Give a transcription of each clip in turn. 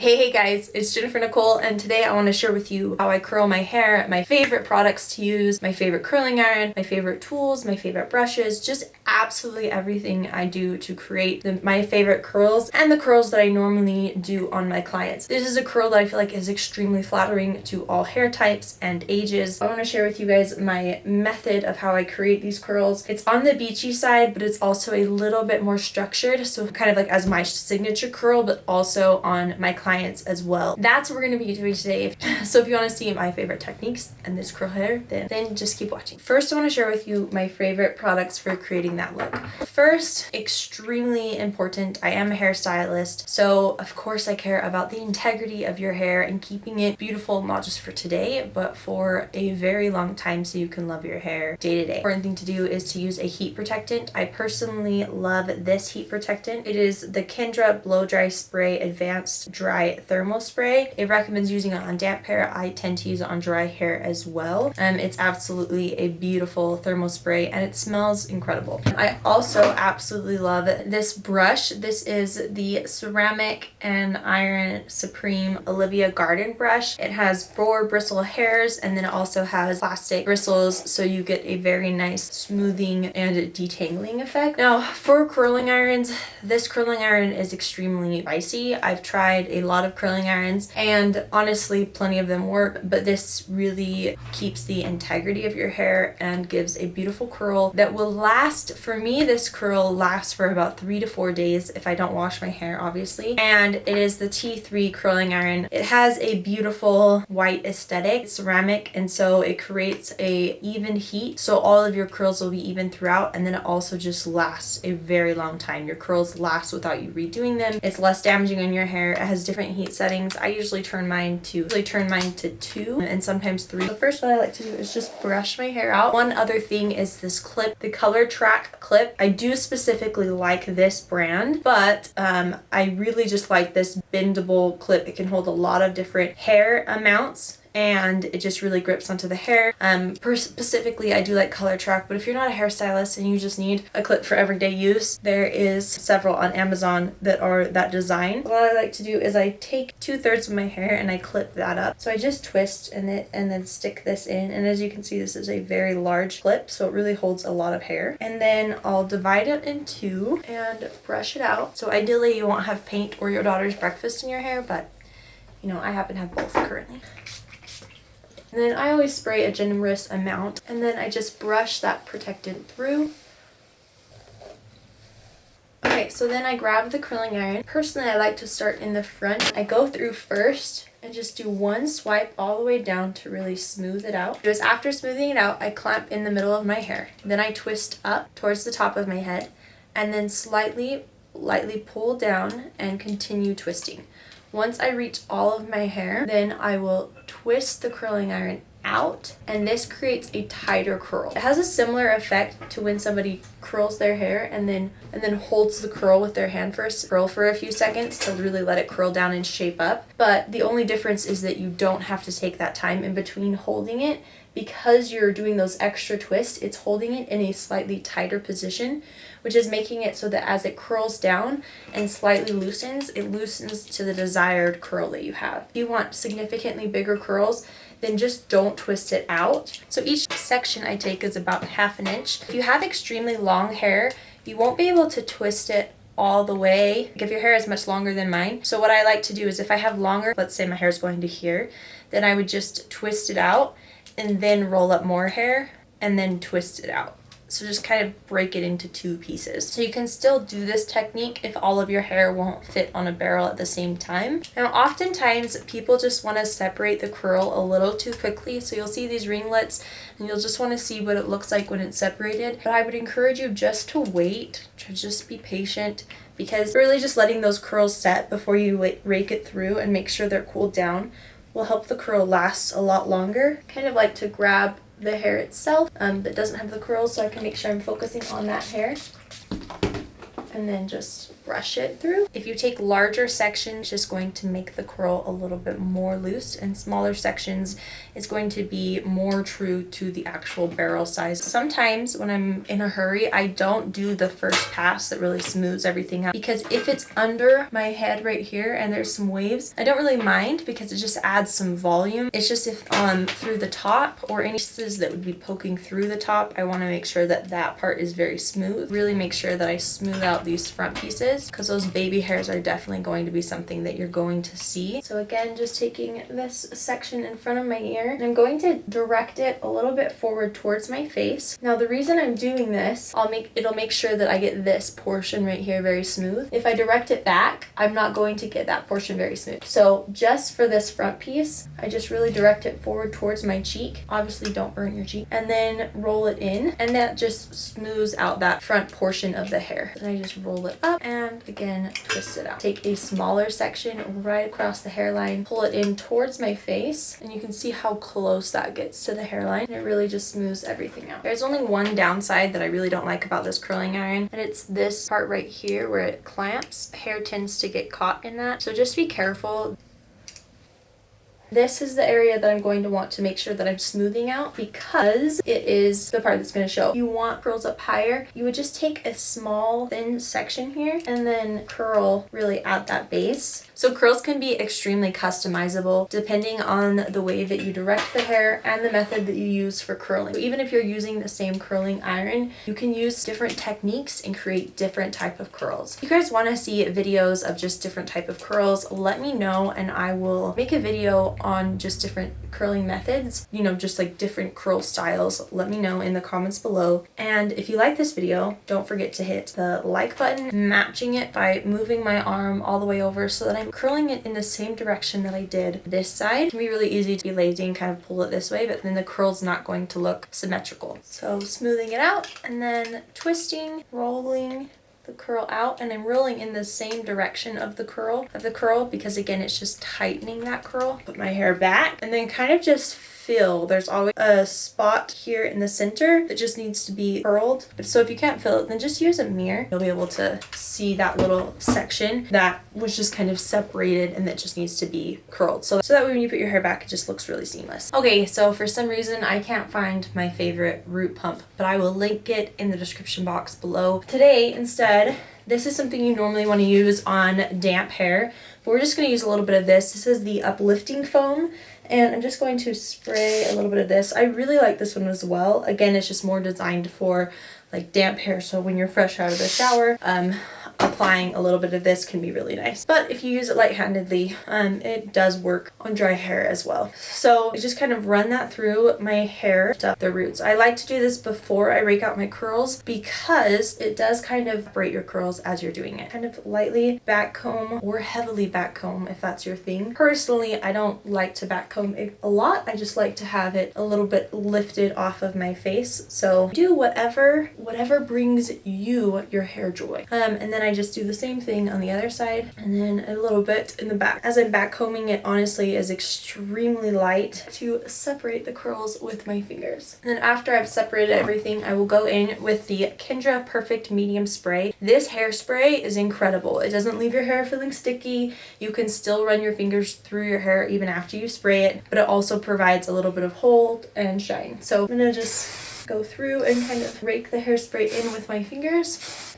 Hey guys, it's Jennifer Nicole, and today I want to share with you how I curl my hair, my favorite products to use, my favorite curling iron, my favorite tools, my favorite brushes, just absolutely everything I do to create my favorite curls and the curls that I normally do on my clients. This is a curl that I feel like is extremely flattering to all hair types and ages. I want to share with you guys my method of how I create these curls. It's on the beachy side, but it's also a little bit more structured, so kind of like as my signature curl, but also on my clients as well. That's what we're going to be doing today. So if you want to see my favorite techniques and this curl hair, then just keep watching. First, I want to share with you my favorite products for creating that look. First, extremely important, I am a hairstylist, so of course I care about the integrity of your hair and keeping it beautiful, not just for today, but for a very long time so you can love your hair day to day. Important thing to do is to use a heat protectant. I personally love this heat protectant. It is the Kendra Blow Dry Spray Advanced Dry Thermal Spray. It recommends using it on damp hair. I tend to use it on dry hair as well. It's absolutely a beautiful thermal spray and it smells incredible. I also absolutely love this brush. This is the Ceramic and Iron Supreme Olivia Garden brush. It has 4 bristle hairs and then it also has plastic bristles, so you get a very nice smoothing and detangling effect. Now for curling irons, this curling iron is extremely spicy. I've tried a lot of curling irons and honestly plenty of them work, but this really keeps the integrity of your hair and gives a beautiful curl that will last. For me, this curl lasts for about 3 to 4 days if I don't wash my hair, obviously. And it is the T3 curling iron. It has a beautiful white aesthetic. It's ceramic, and so it creates a even heat, so all of your curls will be even throughout, and then it also just lasts a very long time. Your curls last without you redoing them. It's less damaging on your hair. It has different heat settings. I usually turn mine to 2 and sometimes 3. So first, what I like to do is just brush my hair out. One other thing is this clip, the Color Track clip. I do specifically like this brand, but I really just like this bendable clip. It can hold a lot of different hair amounts and it just really grips onto the hair. Specifically, I do like Color Track, but if you're not a hairstylist and you just need a clip for everyday use, there is several on Amazon that are that design. What I like to do is I take 2/3 of my hair and I clip that up. So I just twist and then stick this in, and as you can see, this is a very large clip, so it really holds a lot of hair. And then I'll divide it in 2 and brush it out. So ideally you won't have paint or your daughter's breakfast in your hair, but you know, I happen to have both currently. And then I always spray a generous amount, and then I just brush that protectant through. Okay, so then I grab the curling iron. Personally, I like to start in the front. I go through first and just do one swipe all the way down to really smooth it out. Just after smoothing it out, I clamp in the middle of my hair. Then I twist up towards the top of my head and then lightly pull down and continue twisting. Once I reach all of my hair, then I will twist the curling iron out, and this creates a tighter curl. It has a similar effect to when somebody curls their hair and then holds the curl with their hand first, curl for a few seconds to really let it curl down and shape up. But the only difference is that you don't have to take that time in between holding it. Because you're doing those extra twists, it's holding it in a slightly tighter position, which is making it so that as it curls down and slightly loosens, it loosens to the desired curl that you have. If you want significantly bigger curls, then just don't twist it out. So each section I take is about 1/2 inch. If you have extremely long hair, you won't be able to twist it all the way if your hair is much longer than mine. So what I like to do is if I have longer, let's say my hair is going to here, then I would just twist it out and then roll up more hair and then twist it out. So just kind of break it into 2 pieces. So you can still do this technique if all of your hair won't fit on a barrel at the same time. Now, oftentimes people just want to separate the curl a little too quickly. So you'll see these ringlets and you'll just want to see what it looks like when it's separated. But I would encourage you just to wait, to just be patient, because really just letting those curls set before you rake it through and make sure they're cooled down will help the curl last a lot longer. Kind of like to grab the hair itself that doesn't have the curls, so I can make sure I'm focusing on that hair. and then just brush it through. If you take larger sections, it's just going to make the curl a little bit more loose, and smaller sections is going to be more true to the actual barrel size. Sometimes when I'm in a hurry, I don't do the first pass that really smooths everything out, because if it's under my head right here and there's some waves, I don't really mind because it just adds some volume. It's just if through the top or any pieces that would be poking through the top, I want to make sure that that part is very smooth. Really make sure that I smooth out these front pieces, because those baby hairs are definitely going to be something that you're going to see. So again, just taking this section in front of my ear, and I'm going to direct it a little bit forward towards my face. Now the reason I'm doing this, it'll make sure that I get this portion right here very smooth. If I direct it back, I'm not going to get that portion very smooth. So just for this front piece, I just really direct it forward towards my cheek. Obviously don't burn your cheek. And then roll it in, and that just smooths out that front portion of the hair. And I just roll it up and again twist it out. Take a smaller section right across the hairline, pull it in towards my face, and you can see how close that gets to the hairline. And it really just smooths everything out. There's only one downside that I really don't like about this curling iron, and it's this part right here where it clamps. Hair tends to get caught in that, so just be careful. This is the area that I'm going to want to make sure that I'm smoothing out, because it is the part that's going to show. If you want curls up higher, you would just take a small thin section here and then curl really at that base. So curls can be extremely customizable depending on the way that you direct the hair and the method that you use for curling. So even if you're using the same curling iron, you can use different techniques and create different type of curls. If you guys want to see videos of just different type of curls, let me know and I will make a video on just different curling methods, you know, just like different curl styles. Let me know in the comments below. And if you like this video, don't forget to hit the like button, matching it by moving my arm all the way over so that I'm curling it in the same direction that I did this side. It can be really easy to be lazy and kind of pull it this way, but then the curl's not going to look symmetrical. So smoothing it out and then twisting, rolling the curl out, and I'm rolling in the same direction of the curl because again it's just tightening that curl. Put my hair back and then kind of just fill. There's always a spot here in the center that just needs to be curled. So if you can't fill it, then just use a mirror. You'll be able to see that little section that was just kind of separated and that just needs to be curled. So that way when you put your hair back, it just looks really seamless. Okay, so for some reason I can't find my favorite root pump, but I will link it in the description box below. Today, instead, this is something you normally want to use on damp hair, but we're just going to use a little bit of this. This is the Uplifting Foam, and I'm just going to spray a little bit of this. I really like this one as well. Again, it's just more designed for like damp hair, so when you're fresh out of the shower, applying a little bit of this can be really nice. But if you use it light-handedly, it does work on dry hair as well. So I just kind of run that through my hair to the roots. I like to do this before I rake out my curls because it does kind of separate your curls as you're doing it. Kind of lightly back comb or heavily back comb if that's your thing. Personally, I don't like to back comb it a lot. I just like to have it a little bit lifted off of my face. So do whatever brings you your hair joy. And then I just do the same thing on the other side and then a little bit in the back. As I'm back combing, it honestly is extremely light to separate the curls with my fingers. And then after I've separated everything, I will go in with the Kendra Perfect Medium Spray. This hairspray is incredible. It doesn't leave your hair feeling sticky. You can still run your fingers through your hair even after you spray it, but it also provides a little bit of hold and shine. So I'm gonna just go through and kind of rake the hairspray in with my fingers.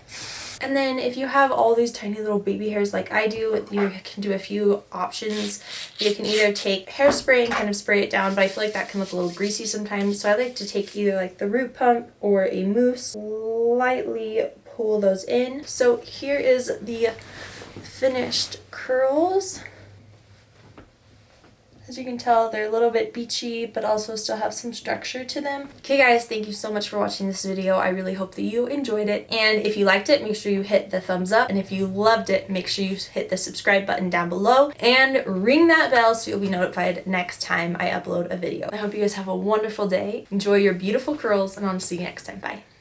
And then if you have all these tiny little baby hairs like I do, you can do a few options. You can either take hairspray and kind of spray it down, but I feel like that can look a little greasy sometimes. So I like to take either like the root pump or a mousse, lightly pull those in. So here is the finished curls. As you can tell, they're a little bit beachy, but also still have some structure to them. Okay guys, thank you so much for watching this video. I really hope that you enjoyed it. And if you liked it, make sure you hit the thumbs up. And if you loved it, make sure you hit the subscribe button down below and ring that bell so you'll be notified next time I upload a video. I hope you guys have a wonderful day. Enjoy your beautiful curls, and I'll see you next time. Bye.